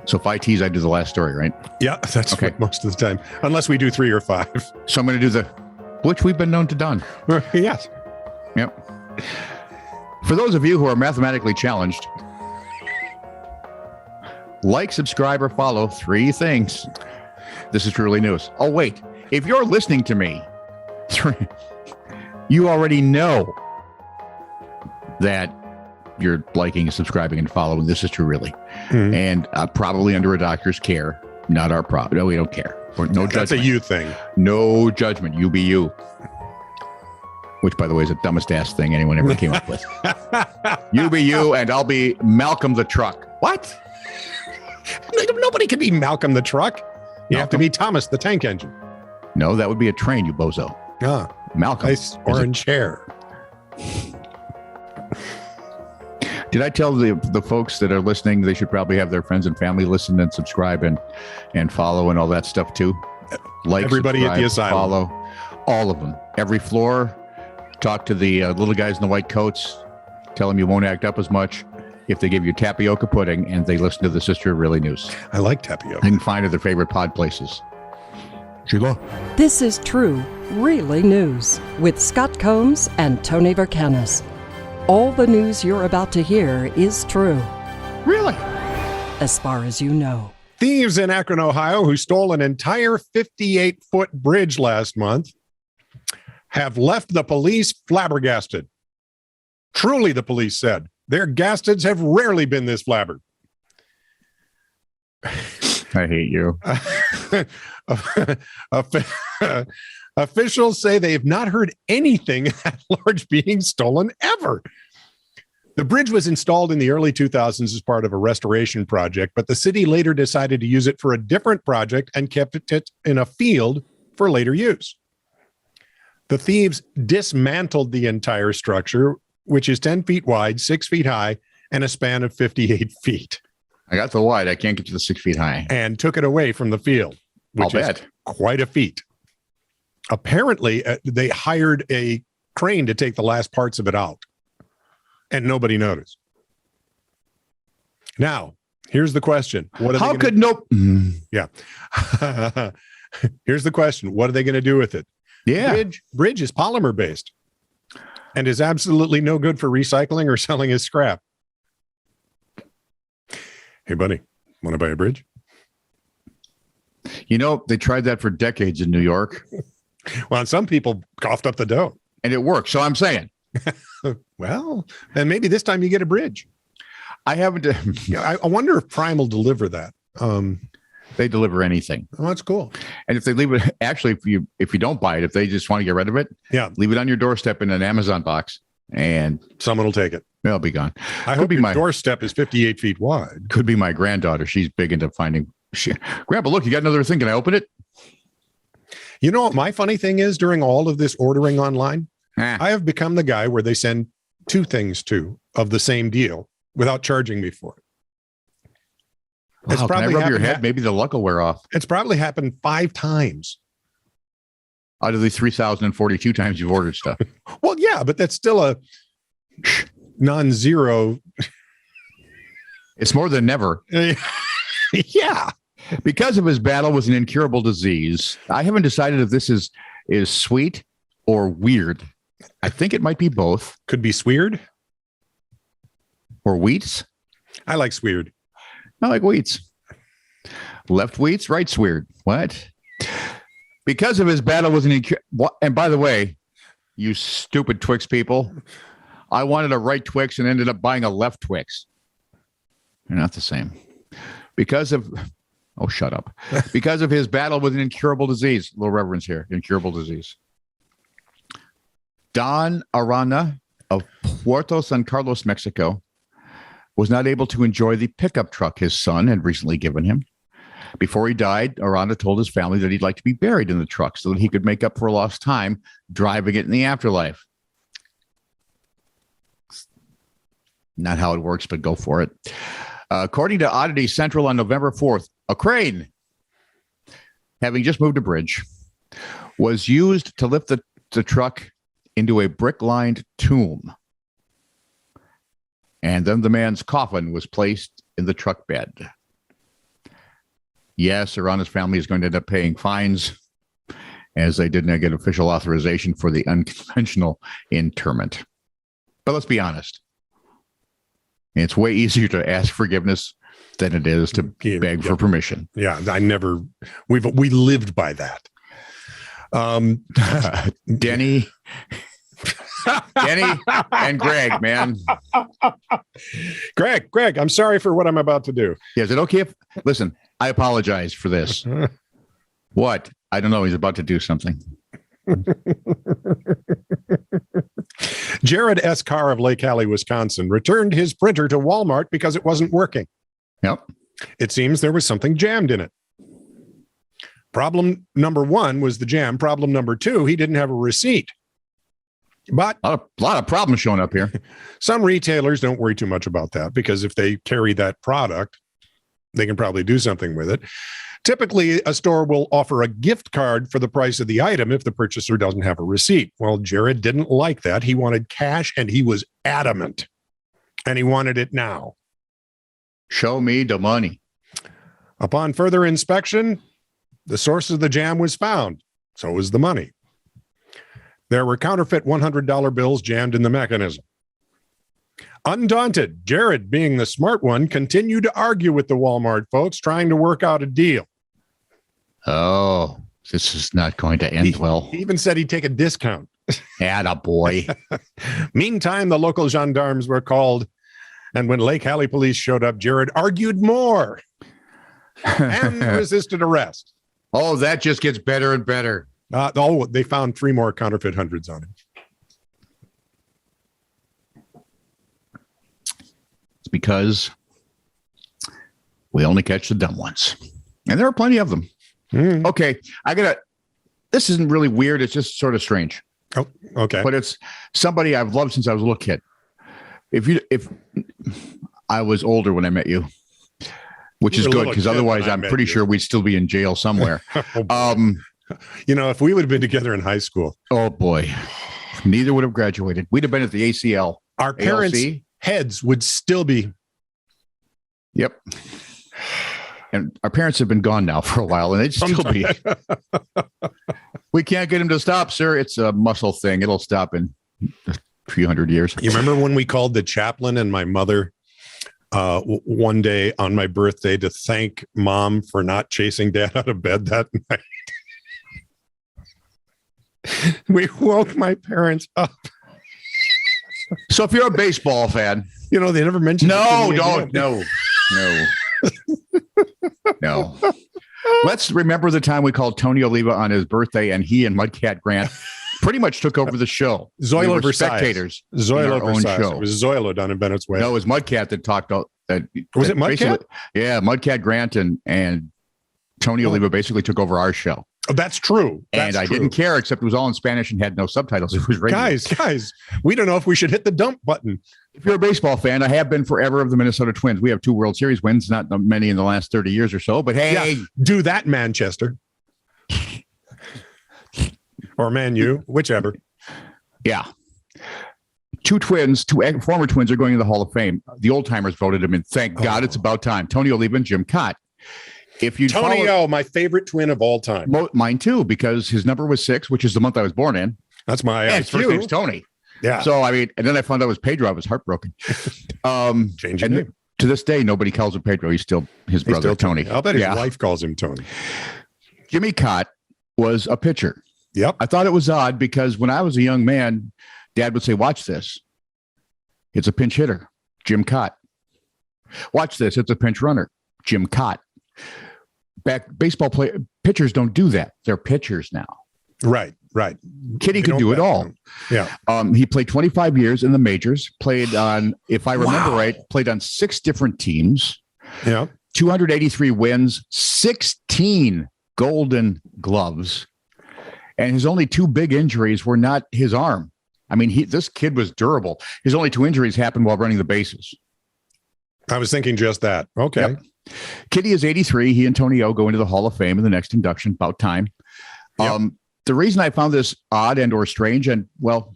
So 5 T's, I do the last story, right? Yeah, that's okay. Most of the time, unless we do 3 or 5. So I'm going to do which we've been known to done. Yes. Yep. For those of you who are mathematically challenged, like, subscribe, or follow 3 things. This is truly news. Oh, wait. If you're listening to me, you already know that you're liking, subscribing, and following. This is true, really. Mm-hmm. And probably under a doctor's care. Not our problem. No, we don't care. No judgment. That's a you thing. No judgment. You be you. Which, by the way, is the dumbest ass thing anyone ever came up with. You be you, and I'll be Malcolm the Truck. What? Nobody can be Malcolm the Truck. You have to be Thomas the Tank Engine. No, that would be a train, you bozo. Ah, Malcolm. Nice orange hair. Did I tell the folks that are listening they should probably have their friends and family listen and subscribe and follow and all that stuff too? Like, everybody at the asylum. Follow all of them. Every floor. Talk to the little guys in the white coats. Tell them you won't act up as much if they give you tapioca pudding and they listen to the Sister of Really News. I like tapioca. They can find their favorite pod places. Sheila. This is True, Really News with Scott Combs and Tony Vercanis. All the news you're about to hear is true. Really? As far as you know. Thieves in Akron, Ohio, who stole an entire 58-foot bridge last month, have left the police flabbergasted. Truly, the police said, their gastads have rarely been this flabbered. I hate you. Officials say they have not heard anything that large being stolen ever. The bridge was installed in the early 2000s as part of a restoration project, but the city later decided to use it for a different project and kept it in a field for later use. The thieves dismantled the entire structure, which is 10 feet wide, 6 feet high, and a span of 58 feet. I got the wide. I can't get to the 6 feet high. And took it away from the field, which is quite a feat. Apparently, they hired a crane to take the last parts of it out, and nobody noticed. Now, here's the question. How could no... Yeah. Here's the question. What are they going to do with it? Yeah. Bridge is polymer based and is absolutely no good for recycling or selling as scrap. Hey, buddy, want to buy a bridge? You know, they tried that for decades in New York. Well, some people coughed up the dough. And it worked. So I'm saying. Well, then maybe this time you get a bridge. I haven't. I wonder if Prime will deliver that. They deliver anything. Oh, that's cool. And if they leave it, actually, if you don't buy it, if they just want to get rid of it, leave it on your doorstep in an Amazon box, and someone will take it. It'll be gone. I hope your doorstep is 58 feet wide. Could be my granddaughter. She's big into finding. Grandpa, look, you got another thing. Can I open it? You know what my funny thing is during all of this ordering online? I have become the guy where they send 2 things of the same deal without charging me for it. Wow, it's probably can I rub your head? Maybe the luck will wear off. It's probably happened 5 times. Out of the 3,042 times you've ordered stuff. Well, yeah, but that's still a non-zero. It's more than never. Yeah. Because of his battle with an incurable disease, I haven't decided if this is sweet or weird. I think it might be both. Could be sweird. Or wheats. I like sweird. I like wheats. Left wheats, right sweird. What? Because of his battle with an incurable... And by the way, you stupid Twix people, I wanted a right Twix and ended up buying a left Twix. They're not the same. Because of... Oh, shut up. Because of his battle with an incurable disease. A little reverence here. Incurable disease. Don Arana of Puerto San Carlos, Mexico, was not able to enjoy the pickup truck his son had recently given him. Before he died, Arana told his family that he'd like to be buried in the truck so that he could make up for lost time driving it in the afterlife. Not how it works, but go for it. According to Oddity Central on November 4th, a crane, having just moved a bridge, was used to lift the truck into a brick-lined tomb. And then the man's coffin was placed in the truck bed. Yes, or his family is going to end up paying fines as they did not get official authorization for the unconventional interment. But let's be honest. It's way easier to ask forgiveness than it is to beg for permission. Yeah, we lived by that. Denny and Greg, man. Greg, I'm sorry for what I'm about to do. Yeah, is it okay if, listen, I apologize for this. What? I don't know. He's about to do something. Jared S. Carr of Lake Hallie, Wisconsin, returned his printer to Walmart because it wasn't working. Yep. It seems there was something jammed in it. Problem number one was the jam. Problem number two, he didn't have a receipt. But a lot of problems showing up here. Some retailers don't worry too much about that because if they carry that product, they can probably do something with it. Typically, a store will offer a gift card for the price of the item if the purchaser doesn't have a receipt. Well, Jared didn't like that. He wanted cash, and he was adamant. And he wanted it now. Show me the money. Upon further inspection, the source of the jam was found. So was the money. There were counterfeit $100 bills jammed in the mechanism. Undaunted, Jared, being the smart one, continued to argue with the Walmart folks, trying to work out a deal. Oh, this is not going to end well. He even said he'd take a discount. Attaboy. Meantime, the local gendarmes were called, and when Lake Hallie police showed up, Jared argued more and resisted arrest. Oh, that just gets better and better. They found 3 more counterfeit hundreds on him. It's because we only catch the dumb ones. And there are plenty of them. Okay, this isn't really weird. It's just sort of strange. Oh, okay. But it's somebody I've loved since I was a little kid. If I was older when I met you, which is good because otherwise I'm pretty sure we'd still be in jail somewhere. If we would have been together in high school. Oh boy, neither would have graduated. We'd have been at the ACL. Our parents' heads would still be. Yep. And our parents have been gone now for a while, and they'd still be. We can't get him to stop, sir. It's a muscle thing. It'll stop in a few hundred years. You remember when we called the chaplain and my mother one day on my birthday to thank Mom for not chasing Dad out of bed that night? We woke my parents up. So if you're a baseball fan, they never mentioned. No. Let's remember the time we called Tony Oliva on his birthday, and he and Mudcat Grant pretty much took over the show. Zoilo we were Versailles. Spectators. Zoilo in our own Versailles. show. It was Zoilo down in Bennett's Way. No, it was Mudcat that talked. Was it Mudcat? Yeah, Mudcat Grant and Tony Oliva basically took over our show. Oh, that's true. I didn't care, except it was all in Spanish and had no subtitles. It was radio. Guys, we don't know if we should hit the dump button. If you're a baseball fan, I have been forever of the Minnesota Twins. We have 2 World Series wins, not many in the last 30 years or so, but hey. Yeah, do that, Manchester. Or Man U, whichever. Yeah. 2 former Twins are going to the Hall of Fame. The old timers voted him in. Thank God it's about time. Tony Oliva and Jim Cott. Tony O, my favorite twin of all time. Mine too, because his number was 6, which is the month I was born in. That's my his first name's Tony. Yeah. So and then I found out it was Pedro. I was heartbroken. Change your name. To this day, nobody calls him Pedro. He's still his brother, Tony. I'll bet his wife calls him Tony. Jimmy Cott was a pitcher. Yep. I thought it was odd because when I was a young man, Dad would say, "Watch this. It's a pinch hitter, Jim Cott. Watch this. It's a pinch runner, Jim Cott." Pitchers don't do that. They're pitchers now. Right. Kitty could do it all. Yeah. He played 25 years in the majors, played on, if I remember right, played on 6 different teams. Yeah. 283 wins, 16 Golden Gloves. And his only 2 big injuries were not his arm. I mean, this kid was durable. His only 2 injuries happened while running the bases. I was thinking just that. Okay. Yep. Kitty is 83. He and Tony O go into the Hall of Fame in the next induction, about time. Yep. The reason I found this odd and or strange and, well,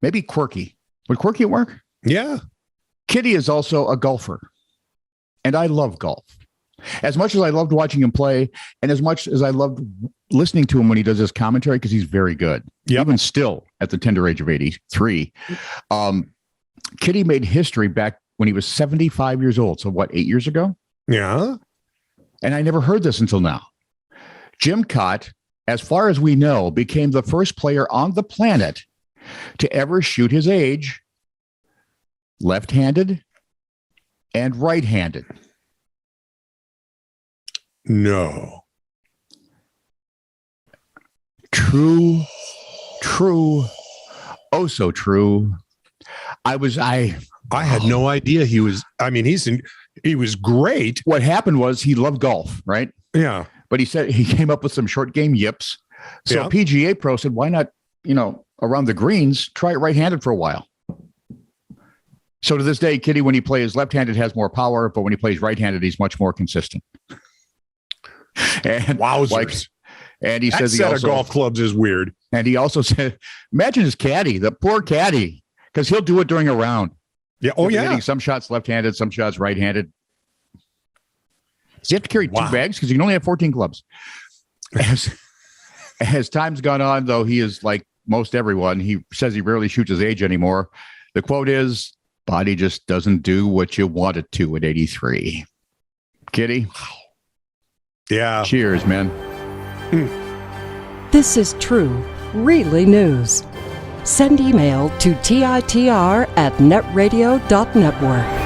maybe quirky. Would quirky work? Yeah. Kitty is also a golfer. And I love golf. As much as I loved watching him play, and as much as I loved listening to him when he does his commentary, because he's very good, even still at the tender age of 83. Kitty made history back when he was 75 years old. So what, 8 years ago? Yeah. And I never heard this until now. Jim Cott, as far as we know, became the first player on the planet to ever shoot his age left-handed and right-handed. No. True. Oh, so true. I had no idea he was. I mean, he was great. What happened was he loved golf, right? Yeah. But he said he came up with some short game yips. So PGA Pro said, why not, around the greens, try it right-handed for a while. So to this day, Kitty, when he plays left-handed, has more power, but when he plays right-handed, he's much more consistent. And wowzers. And he says that set of golf clubs is weird. And he also said, imagine his caddy, the poor caddy, because he'll do it during a round. Yeah. Oh, yeah. Hitting some shots left-handed, some shots right-handed. Does he have to carry 2 bags? Because he can only have 14 clubs. As time's gone on, though, he is like most everyone. He says he rarely shoots his age anymore. The quote is, body just doesn't do what you want it to at 83. Kitty? Yeah. Cheers, man. This is true, really news. Send email to TiTR@netradio.network.